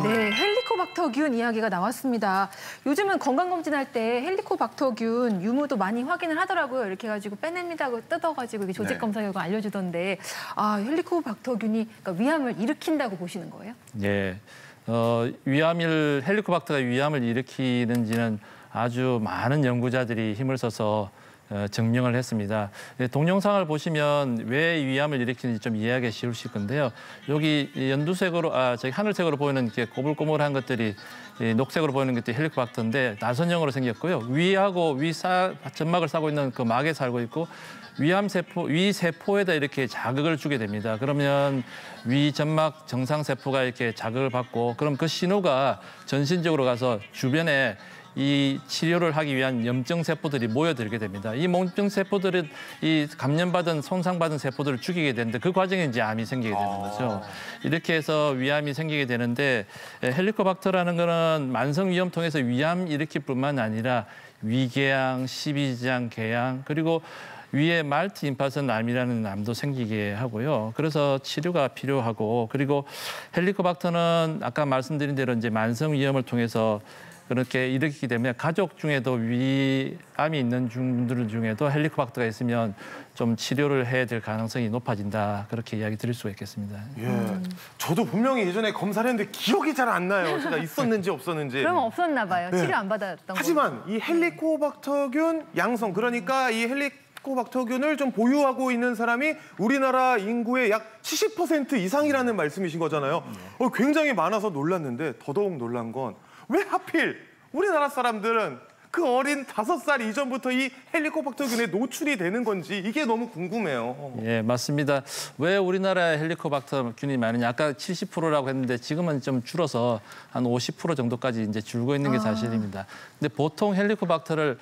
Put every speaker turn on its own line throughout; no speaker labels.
네, 헬리코박터균 이야기가 나왔습니다. 요즘은 건강검진할 때 헬리코박터균 유무도 많이 확인을 하더라고요. 이렇게 해가지고 빼냅니다 하고 뜯어가지고 이게 조직검사 결과 알려주던데 헬리코박터균이 그러니까 위암을 일으킨다고 보시는 거예요?
네. 헬리코박터가 위암을 일으키는지는 아주 많은 연구자들이 힘을 써서 증명을 했습니다. 동영상을 보시면 왜 위암을 일으키는지 좀 이해하기 쉬우실 건데요. 여기 연두색으로, 저기 하늘색으로 보이는 이렇게 꼬불꼬불한 것들이 녹색으로 보이는 것들이 헬리코박터인데 나선형으로 생겼고요. 위하고 점막을 싸고 있는 그 막에 살고 있고 위 세포에다 이렇게 자극을 주게 됩니다. 그러면 위 점막 정상 세포가 이렇게 자극을 받고 그럼 그 신호가 전신적으로 가서 주변에 이 치료를 하기 위한 염증 세포들이 모여들게 됩니다. 이 염증 세포들은 이 감염받은 손상받은 세포들을 죽이게 되는데 그 과정에 이제 암이 생기게 되는 거죠. 이렇게 해서 위암이 생기게 되는데 헬리코박터라는 거는 만성 위염통에서 위암 일으킬 뿐만 아니라 위궤양, 십이지장 궤양 그리고 위에 말트 임파선 암이라는 암도 생기게 하고요. 그래서 치료가 필요하고 그리고 헬리코박터는 아까 말씀드린 대로 이제 만성 위염을 통해서 그렇게 일으키기 때문에 가족 중에도 위암이 있는 분들 중에도 헬리코박터가 있으면 좀 치료를 해야 될 가능성이 높아진다. 그렇게 이야기 드릴 수가 있겠습니다.
예, 저도 분명히 예전에 검사를 했는데 기억이 잘 안 나요. 제가 있었는지 없었는지.
그러면 없었나 봐요. 치료 안 받았던 거.
하지만 이 헬리코박터균 양성, 그러니까 이 헬리코박터균을 좀 보유하고 있는 사람이 우리나라 인구의 약 70% 이상이라는 말씀이신 거잖아요. 굉장히 많아서 놀랐는데 더더욱 놀란 건 왜 하필 우리나라 사람들은 그 어린 5살 이전부터 이 헬리코박터균에 노출이 되는 건지 이게 너무 궁금해요.
예, 맞습니다. 왜 우리나라에 헬리코박터균이 많으냐? 아까 70%라고 했는데 지금은 좀 줄어서 한 50% 정도까지 이제 줄고 있는 게 사실입니다. 근데 보통 헬리코박터를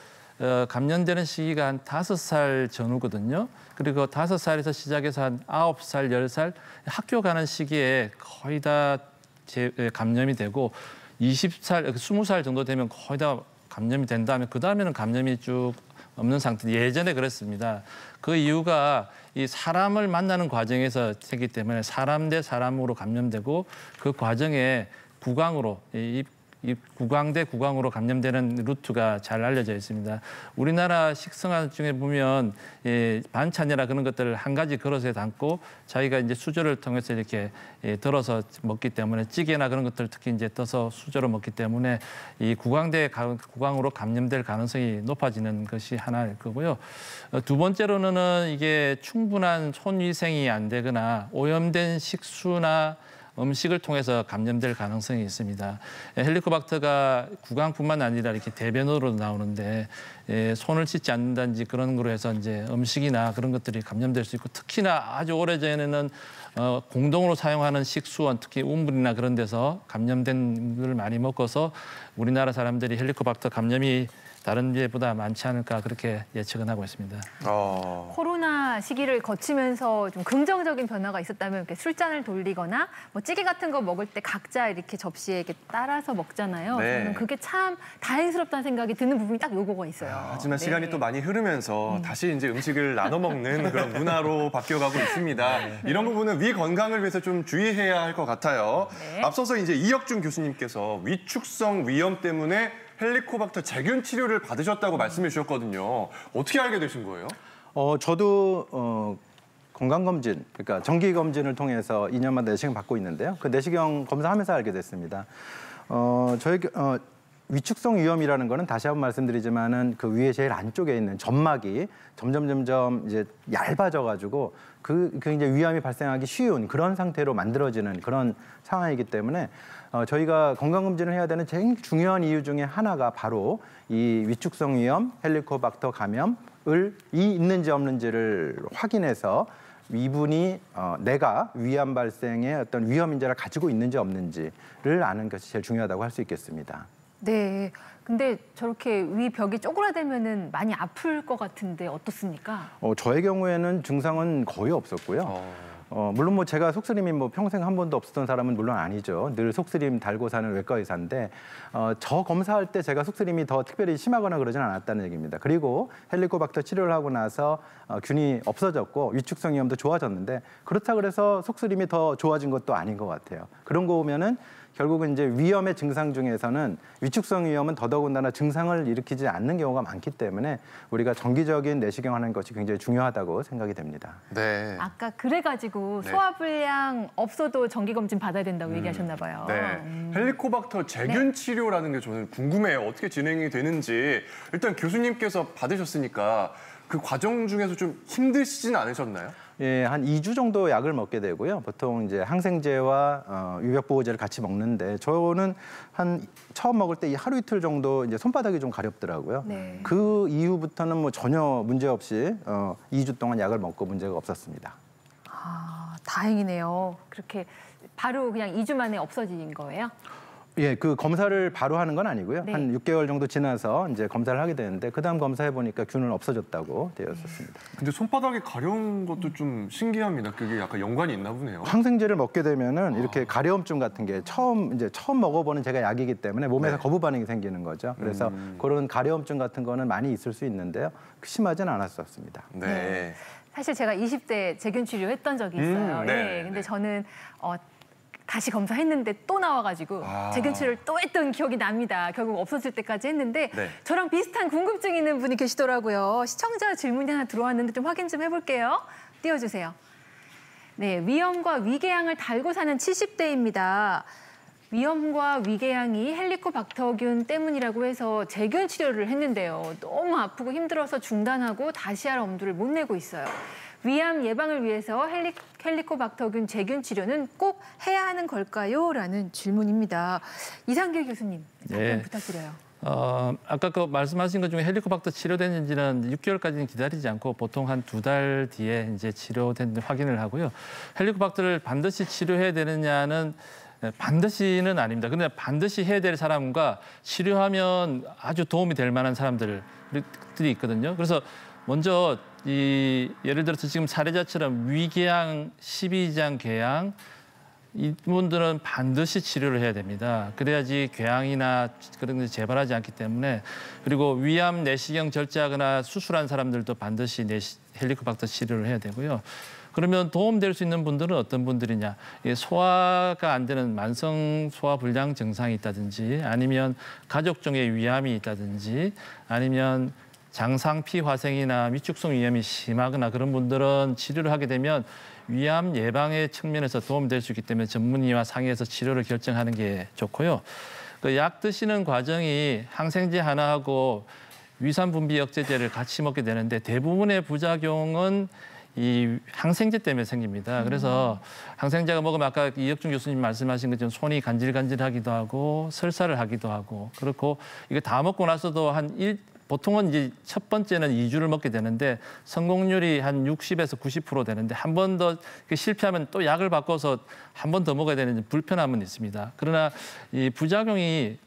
감염되는 시기가 한 5살 전후거든요. 그리고 5살에서 시작해서 한 9살, 10살 학교 가는 시기에 거의 다 감염이 되고 20살 정도 되면 거의 다 감염이 된 다음에 그다음에는 감염이 쭉 없는 상태. 예전에 그랬습니다. 그 이유가 이 사람을 만나는 과정에서 되기 때문에 사람 대 사람으로 감염되고 그 과정에 구강으로 이 구강 대 구강으로 감염되는 루트가 잘 알려져 있습니다. 우리나라 식생활 중에 보면 반찬이나 그런 것들을 한 가지 그릇에 담고 자기가 이제 수저를 통해서 이렇게 덜어서 먹기 때문에 찌개나 그런 것들 특히 이제 떠서 수저로 먹기 때문에 이 구강 대 구강으로 감염될 가능성이 높아지는 것이 하나일 거고요. 두 번째로는 이게 충분한 손위생이 안 되거나 오염된 식수나 음식을 통해서 감염될 가능성이 있습니다. 헬리코박터가 구강뿐만 아니라 이렇게 대변으로 나오는데 손을 씻지 않는다든지 그런 거로 해서 이제 음식이나 그런 것들이 감염될 수 있고 특히나 아주 오래전에는 공동으로 사용하는 식수원 특히 운불이나 그런 데서 감염된 걸 많이 먹어서 우리나라 사람들이 헬리코박터 감염이 다른 데보다 많지 않을까 그렇게 예측은 하고 있습니다.
코로나 시기를 거치면서 좀 긍정적인 변화가 있었다면 이렇게 술잔을 돌리거나 뭐 찌개 같은 거 먹을 때 각자 이렇게 접시에 이렇게 따라서 먹잖아요.
네.
저는 그게 참 다행스럽다는 생각이 드는 부분이 딱 요거가 있어요.
하지만 시간이 또 많이 흐르면서 다시 이제 음식을 나눠 먹는 그런 문화로 바뀌어가고 있습니다. 이런 부분은 위 건강을 위해서 좀 주의해야 할 것 같아요.
네.
앞서서 이제 이혁준 교수님께서 위축성 위염 때문에 헬리코박터 제균 치료를 받으셨다고 말씀해 주셨거든요. 어떻게 알게 되신 거예요?
저도 건강검진, 그러니까 정기검진을 통해서 2년마다 내시경 받고 있는데요. 그 내시경 검사하면서 알게 됐습니다. 위축성 위염이라는 거는 다시 한번 말씀드리지만은 그 위에 제일 안쪽에 있는 점막이 점점 이제 얇아져가지고 그 이제 위암이 발생하기 쉬운 그런 상태로 만들어지는 그런 상황이기 때문에 저희가 건강검진을 해야 되는 제일 중요한 이유 중에 하나가 바로 이 위축성 위염, 헬리코박터 감염이 있는지 없는지를 확인해서 이분이 내가 위암 발생의 어떤 위험 인자를 가지고 있는지 없는지를 아는 것이 제일 중요하다고 할 수 있겠습니다.
네. 근데 저렇게 위 벽이 쪼그라들면은 많이 아플 것 같은데 어떻습니까?
저의 경우에는 증상은 거의 없었고요. 물론 뭐 제가 속쓰림이 뭐 평생 한 번도 없었던 사람은 물론 아니죠. 늘 속쓰림 달고 사는 외과 의사인데 저 검사할 때 제가 속쓰림이 더 특별히 심하거나 그러진 않았다는 얘기입니다. 그리고 헬리코박터 치료를 하고 나서 균이 없어졌고 위축성 위염도 좋아졌는데 그렇다 그래서 속쓰림이 더 좋아진 것도 아닌 것 같아요. 그런 거 보면은 결국은 이제 위염의 증상 중에서는 위축성 위염은 더더군다나 증상을 일으키지 않는 경우가 많기 때문에 우리가 정기적인 내시경하는 것이 굉장히 중요하다고 생각이 됩니다.
네.
아까 그래가지고
네.
소화불량 없어도 정기검진 받아야 된다고 얘기하셨나 봐요.
네. 헬리코박터 제균
네.
치료라는 게 저는 궁금해요. 어떻게 진행이 되는지. 일단 교수님께서 받으셨으니까 그 과정 중에서 좀 힘드시진 않으셨나요?
예, 한 2주 정도 약을 먹게 되고요. 보통 이제 항생제와 유벽보호제를 같이 먹는데 저는 한 처음 먹을 때 이 하루 이틀 정도 이제 손바닥이 좀 가렵더라고요.
네.
그 이후부터는 뭐 전혀 문제 없이 2주 동안 약을 먹고 문제가 없었습니다.
아, 다행이네요. 그렇게 바로 그냥 2주 만에 없어진 거예요?
예, 그 검사를 바로 하는 건 아니고요.
네.
한 6개월 정도 지나서 이제 검사를 하게 되는데 그다음 검사해 보니까 균은 없어졌다고 되어 있었습니다.
근데 손바닥이 가려운 것도 좀 신기합니다. 그게 약간 연관이 있나 보네요.
항생제를 먹게 되면은 이렇게 가려움증 같은 게 처음 먹어보는 제가 약이기 때문에 몸에서
네.
거부 반응이 생기는 거죠. 그래서 그런 가려움증 같은 거는 많이 있을 수 있는데요. 심하지는 않았었습니다.
네.
사실 제가 20대 재균 치료했던 적이 있어요.
네.
예, 근데 저는 다시 검사했는데 또 나와가지고 재균 치료를 또 했던 기억이 납니다. 결국 없어질 때까지 했는데
네.
저랑 비슷한 궁금증 있는 분이 계시더라고요. 시청자 질문이 하나 들어왔는데 좀 확인 좀 해볼게요. 띄워주세요. 네, 위염과 위궤양을 달고 사는 70대입니다. 위염과 위궤양이 헬리코박터균 때문이라고 해서 재균 치료를 했는데요. 너무 아프고 힘들어서 중단하고 다시 할 엄두를 못 내고 있어요. 위암 예방을 위해서 헬리코박터균 재균 치료는 꼭 해야 하는 걸까요? 라는 질문입니다. 이상길 교수님, 답변
네.
부탁드려요.
아까 그 말씀하신 것 중에 헬리코박터 치료됐는지는 6개월까지는 기다리지 않고 보통 한 2달 뒤에 이제 치료된 확인을 하고요. 헬리코박터를 반드시 치료해야 되느냐는 반드시는 아닙니다. 근데 반드시 해야 될 사람과 치료하면 아주 도움이 될 만한 사람들이 있거든요. 그래서 먼저 예를 들어서 지금 사례자처럼 위궤양, 12장 궤양 이분들은 반드시 치료를 해야 됩니다. 그래야지 궤양이나 그런 게 재발하지 않기 때문에 그리고 위암 내시경 절제하거나 수술한 사람들도 반드시 헬리코박터 치료를 해야 되고요. 그러면 도움될 수 있는 분들은 어떤 분들이냐. 소화가 안 되는 만성 소화불량 증상이 있다든지 아니면 가족 중에 위암이 있다든지 아니면 장상피 화생이나 위축성 위염이 심하거나 그런 분들은 치료를 하게 되면 위암 예방의 측면에서 도움될 수 있기 때문에 전문의와 상의해서 치료를 결정하는 게 좋고요. 그 약 드시는 과정이 항생제 하나하고 위산 분비 억제제를 같이 먹게 되는데 대부분의 부작용은 이 항생제 때문에 생깁니다. 그래서 항생제가 먹으면 아까 이혁준 교수님 말씀하신 것처럼 손이 간질간질하기도 하고 설사를 하기도 하고 그렇고 이거 다 먹고 나서도 보통은 이제 첫 번째는 2주를 먹게 되는데 성공률이 한 60에서 90% 되는데 한 번 더 실패하면 또 약을 바꿔서 한 번 더 먹어야 되는 불편함은 있습니다. 그러나 이 부작용이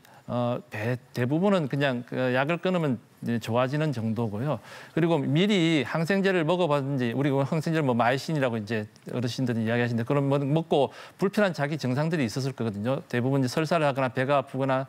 대부분은 그냥 그 약을 끊으면 좋아지는 정도고요. 그리고 미리 항생제를 먹어봤는지 우리 항생제를 뭐 마이신이라고 이제 어르신들이 이야기하시는데 그런 먹고 불편한 자기 증상들이 있었을 거거든요. 대부분 이제 설사를 하거나 배가 아프거나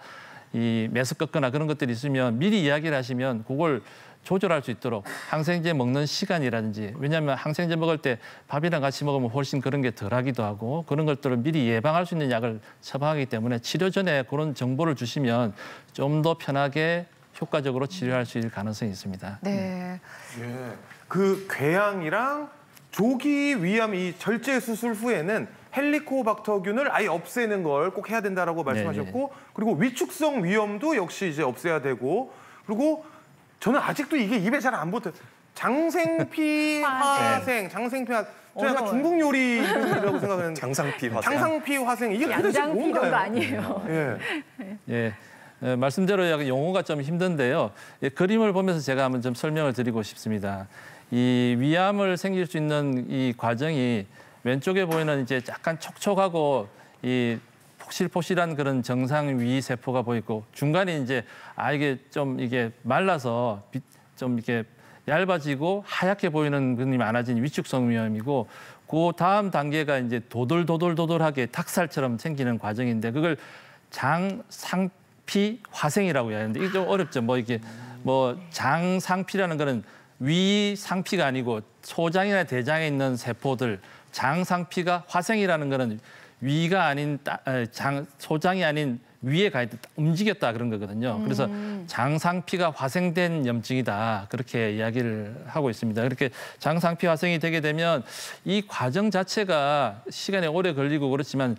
이 메스껍거나 그런 것들이 있으면 미리 이야기를 하시면 그걸 조절할 수 있도록 항생제 먹는 시간이라든지 왜냐하면 항생제 먹을 때 밥이랑 같이 먹으면 훨씬 그런 게 덜하기도 하고 그런 것들을 미리 예방할 수 있는 약을 처방하기 때문에 치료 전에 그런 정보를 주시면 좀 더 편하게 효과적으로 치료할 수 있을 가능성이 있습니다.
네.
예. 그 궤양이랑 조기 위암 이 절제 수술 후에는 헬리코박터균을 아예 없애는 걸 꼭 해야 된다라고 말씀하셨고 그리고 위축성 위염도 역시 이제 없애야 되고 그리고 저는 아직도 이게 입에 잘 안 붙어요. 장생피 화생, 장생피 화생. 저 약간 중국 요리 이름이라고 생각하는데
장상피 화생.
장상피 화생 이게 도대체
양장피 이런 거
뭔가요?
아니에요.
예. 말씀대로 약간 용어가 좀 힘든데요. 그림을 보면서 제가 한번 좀 설명을 드리고 싶습니다. 이 위암을 생길 수 있는 이 과정이 왼쪽에 보이는 이제 약간 촉촉하고 이 폭실폭실한 그런 정상 위 세포가 보이고 중간에 이제 이게 좀 이게 말라서 좀 이렇게 얇아지고 하얗게 보이는 그림이 많아진 위축성 위염이고 그 다음 단계가 이제 도돌도돌하게 닭살처럼 생기는 과정인데 그걸 장상피 화생이라고 해야 하는데 이게 좀 어렵죠. 장상피라는 거는 위 상피가 아니고 소장이나 대장에 있는 세포들 장상피가 화생이라는 거는 위가 아닌 소장이 아닌 위에 가 있다, 움직였다 그런 거거든요. 그래서 장상피가 화생된 염증이다 그렇게 이야기를 하고 있습니다. 그렇게 장상피 화생이 되게 되면 이 과정 자체가 시간이 오래 걸리고 그렇지만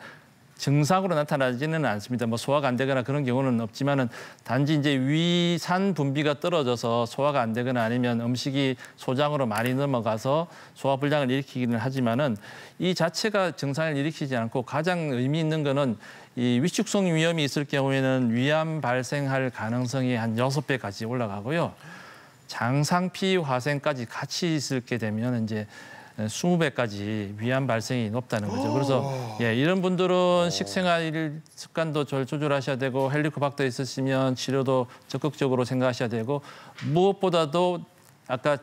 증상으로 나타나지는 않습니다. 뭐 소화가 안 되거나 그런 경우는 없지만은 단지 이제 위산 분비가 떨어져서 소화가 안 되거나 아니면 음식이 소장으로 많이 넘어가서 소화 불량을 일으키기는 하지만은 이 자체가 증상을 일으키지 않고 가장 의미 있는 거는 이 위축성 위염이 있을 경우에는 위암 발생할 가능성이 한 6배까지 올라가고요. 장상피 화생까지 같이 있게 되면 이제 20배까지 위암 발생이 높다는 거죠. 그래서 이런 분들은 식생활 습관도 조절하셔야 되고 헬리코박터 있으시면 치료도 적극적으로 생각하셔야 되고 무엇보다도 아까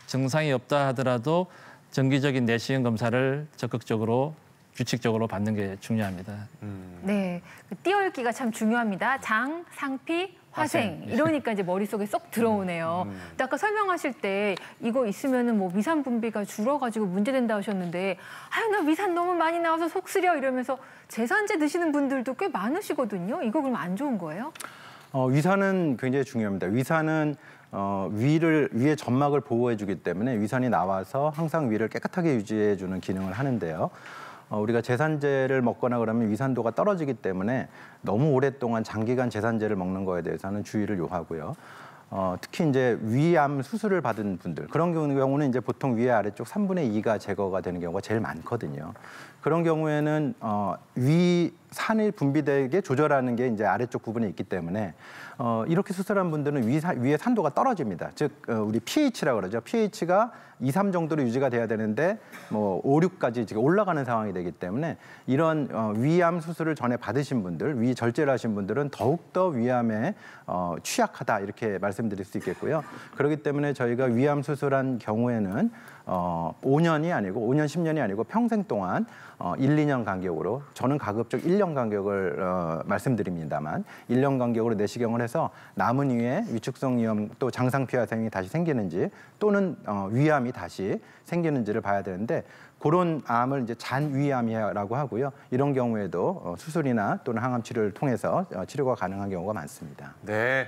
증상이 없다 하더라도 정기적인 내시경 검사를 적극적으로 규칙적으로 받는 게 중요합니다.
네, 그 띄어읽기가 참 중요합니다. 장, 상피, 화생 이러니까 이제 머릿속에 쏙 들어오네요. 근데 아까 설명하실 때 이거 있으면은 뭐 위산 분비가 줄어가지고 문제된다 하셨는데 아유 나 위산 너무 많이 나와서 속 쓰려 이러면서 제산제 드시는 분들도 꽤 많으시거든요. 이거 그럼 안 좋은 거예요?
위산은 굉장히 중요합니다. 위산은 위의 점막을 보호해주기 때문에 위산이 나와서 항상 위를 깨끗하게 유지해주는 기능을 하는데요. 우리가 제산제를 먹거나 그러면 위산도가 떨어지기 때문에 너무 오랫동안 장기간 제산제를 먹는 거에 대해서는 주의를 요하고요. 특히 이제 위암 수술을 받은 분들 그런 경우는 이제 보통 위 아래쪽 3분의 2가 제거가 되는 경우가 제일 많거든요. 그런 경우에는 위산이 분비되게 조절하는 게 이제 아래쪽 부분에 있기 때문에 이렇게 수술한 분들은 위의 산도가 떨어집니다. 즉 우리 pH라고 그러죠. pH가 2, 3 정도로 유지가 돼야 되는데 뭐 5, 6까지 지금 올라가는 상황이 되기 때문에 이런 위암 수술을 전에 받으신 분들, 위 절제를 하신 분들은 더욱더 위암에 취약하다 이렇게 말씀드릴 수 있겠고요. 그렇기 때문에 저희가 위암 수술한 경우에는 5년이 아니고 5년, 10년이 아니고 평생 동안 1, 2년 간격으로 저는 가급적 1년 간격을 말씀드립니다만 1년 간격으로 내시경을 해서 남은 위에 위축성 위염 또 장상피 화생이 다시 생기는지 또는 위암이 다시 생기는지를 봐야 되는데 그런 암을 이제 잔위암이라고 하고요. 이런 경우에도 수술이나 또는 항암 치료를 통해서 치료가 가능한 경우가 많습니다.
네.